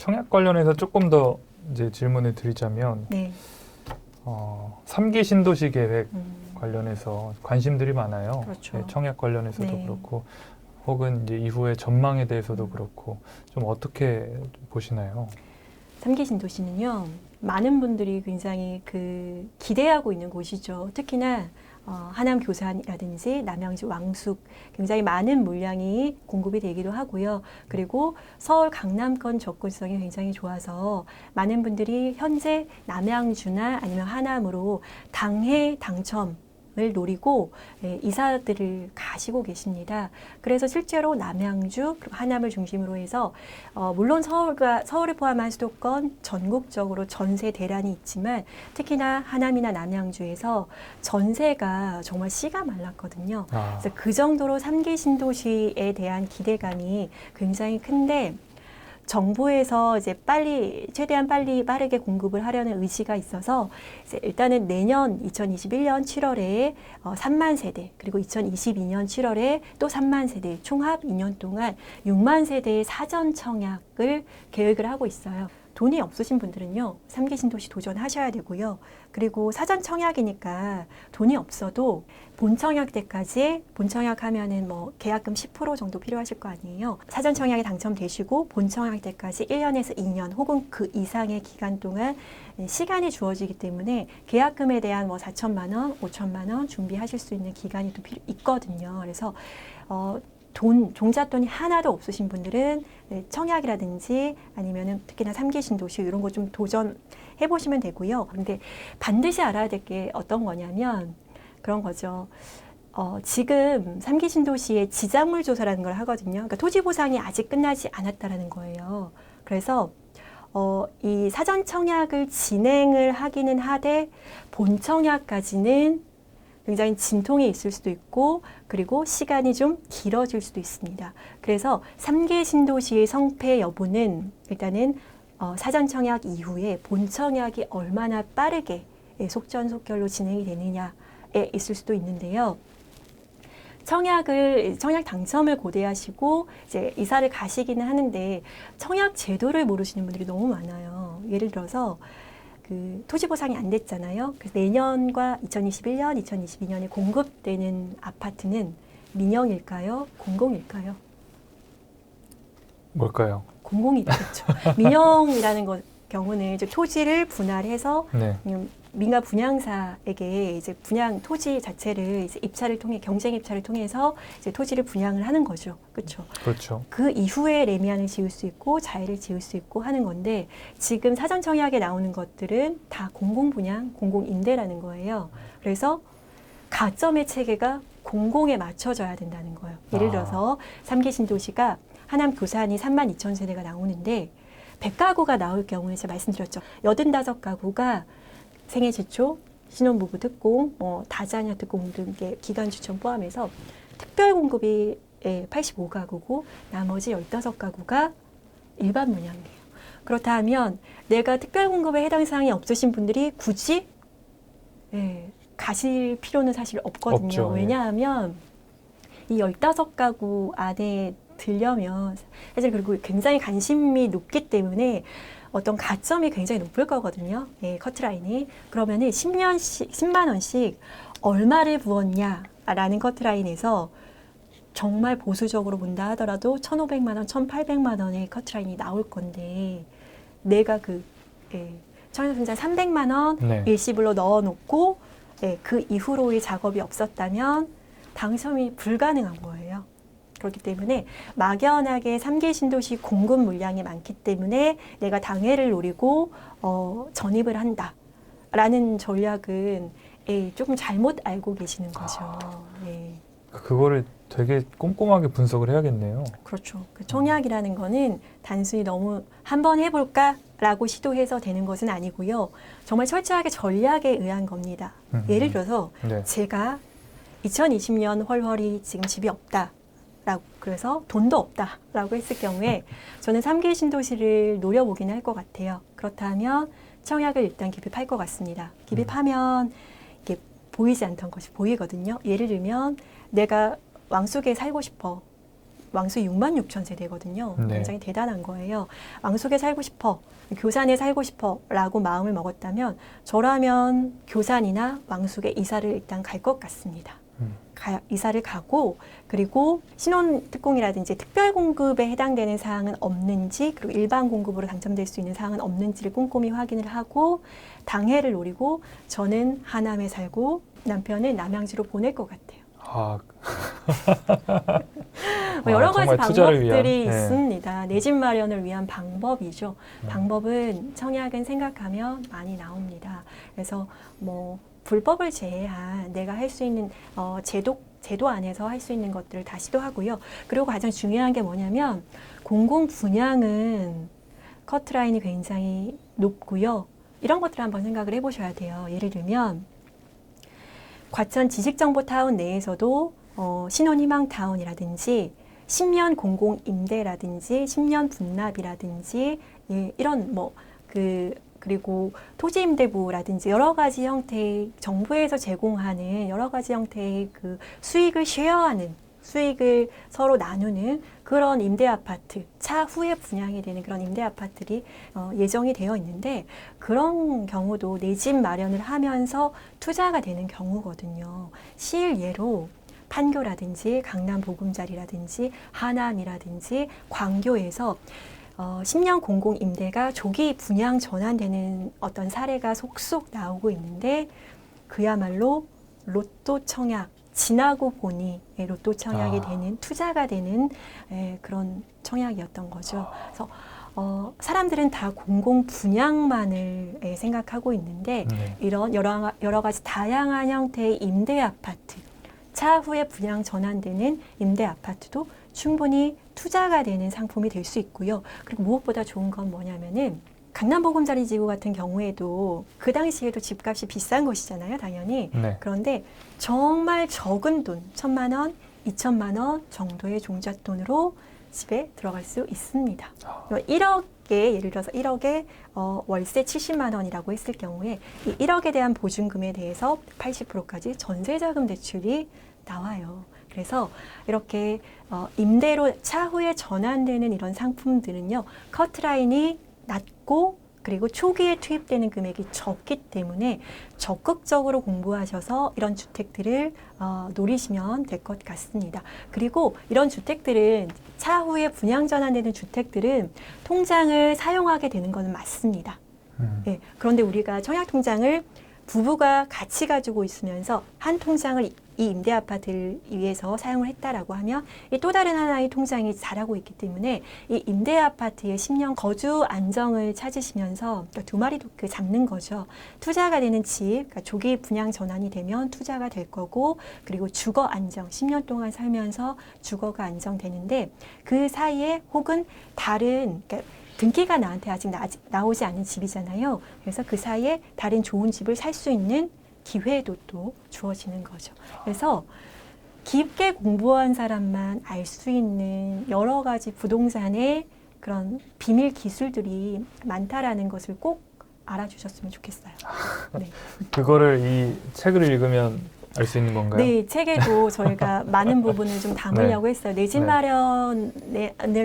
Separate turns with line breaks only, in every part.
청약 관련해서 조금 더 이제 질문을 드리자면
네.
3기 신도시 계획 관련해서 관심들이 많아요.
그렇죠.
네, 청약 관련해서도
네.
그렇고 혹은 이제 이후의 전망에 대해서도 그렇고 좀 어떻게 보시나요?
3기 신도시는요, 많은 분들이 굉장히 기대하고 있는 곳이죠. 특히나 하남 교산이라든지 남양주 왕숙 굉장히 많은 물량이 공급이 되기도 하고요. 그리고 서울 강남권 접근성이 굉장히 좋아서 많은 분들이 현재 남양주나 아니면 하남으로 당해 당첨 을 노리고 이사들을 가시고 계십니다. 그래서 실제로 남양주 그리고 하남을 중심으로 해서 물론 서울을 포함한 수도권 전국적으로 전세 대란이 있지만 특히나 하남이나 남양주에서 전세가 정말 씨가 말랐거든요. 그래서 그 정도로 3기 신도시에 대한 기대감이 굉장히 큰데 정부에서 이제 최대한 빠르게 공급을 하려는 의지가 있어서 이제 일단은 내년 2021년 7월에 3만 세대, 그리고 2022년 7월에 또 3만 세대, 총합 2년 동안 6만 세대의 사전 청약을 계획을 하고 있어요. 돈이 없으신 분들은요, 3기 신도시 도전하셔야 되고요. 그리고 사전 청약이니까 돈이 없어도 본청약 때까지, 본청약 하면은 뭐 계약금 10% 정도 필요하실 거 아니에요. 사전 청약에 당첨되시고 본청약 때까지 1년에서 2년 혹은 그 이상의 기간 동안 시간이 주어지기 때문에 계약금에 대한 뭐 4천만 원, 5천만 원 준비하실 수 있는 기간이 또 있거든요. 그래서 종잣돈이 하나도 없으신 분들은 청약이라든지 아니면은 특히나 3기 신도시 이런 거 좀 도전해 보시면 되고요. 그런데 반드시 알아야 될 게 어떤 거냐면 그런 거죠. 지금 3기 신도시의 지작물 조사라는 걸 하거든요. 그러니까 토지 보상이 아직 끝나지 않았다라는 거예요. 그래서 이 사전 청약을 진행을 하기는 하되 본 청약까지는 굉장히 진통이 있을 수도 있고 그리고 시간이 좀 길어질 수도 있습니다. 그래서 3기 신도시의 성패 여부는 일단은 사전 청약 이후에 본 청약이 얼마나 빠르게 속전속결로 진행이 되느냐에 있을 수도 있는데요. 청약 당첨을 고대하시고 이제 이사를 가시기는 하는데 청약 제도를 모르시는 분들이 너무 많아요. 예를 들어서 토지 보상이 안 됐잖아요. 그래서 내년과 2021년, 2022년에 공급되는 아파트는 민영일까요? 공공일까요?
뭘까요?
공공이겠죠. 민영이라는 경우는 이제 토지를 분할해서
네.
민간 분양사에게 이제 분양 토지 자체를 이제 경쟁 입찰을 통해서 이제 토지를 분양을 하는 거죠. 그렇죠.
그렇죠.
그 이후에 레미안을 지을 수 있고 자해를 지을 수 있고 하는 건데 지금 사전 청약에 나오는 것들은 다 공공 분양, 공공 임대라는 거예요. 그래서 가점의 체계가 공공에 맞춰져야 된다는 거예요. 예를 들어서 3기 신도시가 하남 교산이 32,000세대가 나오는데 100가구가 나올 경우에 제가 말씀드렸죠. 85가구가 생애 지초, 신혼부부 특공, 다자녀 특공 등의 기간 추천 포함해서 특별 공급이 85가구고 나머지 15가구가 일반 분양이에요. 그렇다 하면 내가 특별 공급에 해당 사항이 없으신 분들이 굳이 가실 필요는 사실 없거든요.
없죠.
왜냐하면 이 15가구 안에 들려면 사실 그리고 굉장히 관심이 높기 때문에 어떤 가점이 굉장히 높을 거거든요. 커트라인이. 그러면은 10만 원씩 얼마를 부었냐라는 커트라인에서 정말 보수적으로 본다 하더라도 1,500만 원, 1,800만 원의 커트라인이 나올 건데 내가 청약승자 300만 원
네.
일시불로 넣어놓고 그 이후로의 작업이 없었다면 당첨이 불가능한 거예요. 그렇기 때문에 막연하게 3기 신도시 공급 물량이 많기 때문에 내가 당해를 노리고 전입을 한다라는 전략은 조금 잘못 알고 계시는 거죠.
그거를 되게 꼼꼼하게 분석을 해야겠네요.
그렇죠. 청약이라는 거는 단순히 너무 한번 해볼까라고 시도해서 되는 것은 아니고요. 정말 철저하게 전략에 의한 겁니다. 예를 들어서
네.
제가 2020년 헐헐이 지금 집이 없다. 그래서 돈도 없다라고 했을 경우에 저는 3기 신도시를 노려보기는 할 것 같아요. 그렇다면 청약을 일단 기피할 것 같습니다. 기피하면 이게 보이지 않던 것이 보이거든요. 예를 들면 내가 왕숙에 살고 싶어. 왕수 6만 6천 세대거든요.
네.
굉장히 대단한 거예요. 왕숙에 살고 싶어, 교산에 살고 싶어 라고 마음을 먹었다면 저라면 교산이나 왕숙에 이사를 일단 갈 것 같습니다. 이사를 가고 그리고 신혼 특공이라든지 특별 공급에 해당되는 사항은 없는지 그리고 일반 공급으로 당첨될 수 있는 사항은 없는지를 꼼꼼히 확인을 하고 당해를 노리고 저는 하남에 살고 남편은 남양주로 보낼 것 같아요.
아,
뭐 여러 가지
정말 투자를
방법들이
위한, 네.
있습니다. 내 집 마련을 위한 방법이죠. 방법은 청약은 생각하면 많이 나옵니다. 그래서 뭐 불법을 제외한 내가 할 수 있는 제도 안에서 할 수 있는 것들을 다 시도하고요. 그리고 가장 중요한 게 뭐냐면 공공 분양은 커트라인이 굉장히 높고요. 이런 것들을 한번 생각을 해보셔야 돼요. 예를 들면 과천 지식정보타운 내에서도 신혼희망타운이라든지 10년 공공임대라든지 10년 분납이라든지 예, 이런 그리고 토지임대부라든지 여러 가지 형태의 정부에서 제공하는 여러 가지 형태의 그 수익을 쉐어하는 수익을 서로 나누는 그런 임대 아파트, 차후에 분양이 되는 그런 임대 아파트들이 예정이 되어 있는데 그런 경우도 내 집 마련을 하면서 투자가 되는 경우거든요. 실예로 판교라든지 강남 보금자리라든지 하남이라든지 광교에서 10년 공공 임대가 조기 분양 전환되는 어떤 사례가 속속 나오고 있는데 그야말로 로또 청약, 지나고 보니 로또 청약이 되는 투자가 되는 그런 청약이었던 거죠. 그래서 사람들은 다 공공 분양만을 생각하고 있는데 이런 여러 가지 다양한 형태의 임대 아파트, 차후에 분양 전환되는 임대 아파트도 충분히 투자가 되는 상품이 될 수 있고요. 그리고 무엇보다 좋은 건 뭐냐면은 강남보금자리 지구 같은 경우에도 그 당시에도 집값이 비싼 것이잖아요, 당연히.
네.
그런데 정말 적은 돈, 1,000만 원, 2,000만 원 정도의 종잣돈으로 집에 들어갈 수 있습니다. 1억에 예를 들어서 1억에 월세 70만 원이라고 했을 경우에 이 1억에 대한 보증금에 대해서 80%까지 전세자금 대출이 나와요. 그래서 이렇게 임대로 차후에 전환되는 이런 상품들은요, 커트라인이 낮고 그리고 초기에 투입되는 금액이 적기 때문에 적극적으로 공부하셔서 이런 주택들을 노리시면 될 것 같습니다. 그리고 이런 주택들은 차후에 분양 전환되는 주택들은 통장을 사용하게 되는 것은 맞습니다. 네, 그런데 우리가 청약통장을 부부가 같이 가지고 있으면서 한 통장을 이 임대 아파트를 위해서 사용을 했다라고 하면 이 또 다른 하나의 통장이 자라고 있기 때문에 이 임대 아파트의 10년 거주 안정을 찾으시면서 그러니까 두 마리 토끼 잡는 거죠. 투자가 되는 집, 그러니까 조기 분양 전환이 되면 투자가 될 거고 그리고 주거 안정, 10년 동안 살면서 주거가 안정되는데 그 사이에 혹은 다른 그러니까 등기가 나한테 아직 나오지 않은 집이잖아요. 그래서 그 사이에 다른 좋은 집을 살 수 있는 기회도 또 주어지는 거죠. 그래서 깊게 공부한 사람만 알 수 있는 여러 가지 부동산의 그런 비밀 기술들이 많다라는 것을 꼭 알아주셨으면 좋겠어요. 네.
그거를 이 책을 읽으면 알 수 있는 건가요?
네, 책에도 저희가 많은 부분을 좀 담으려고 했어요. 내 집 마련을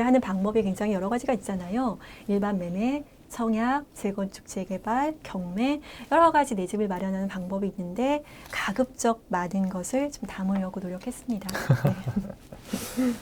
하는 방법이 굉장히 여러 가지가 있잖아요. 일반 매매, 청약, 재건축, 재개발, 경매 여러 가지 내 집을 마련하는 방법이 있는데 가급적 많은 것을 좀 담으려고 노력했습니다. 네.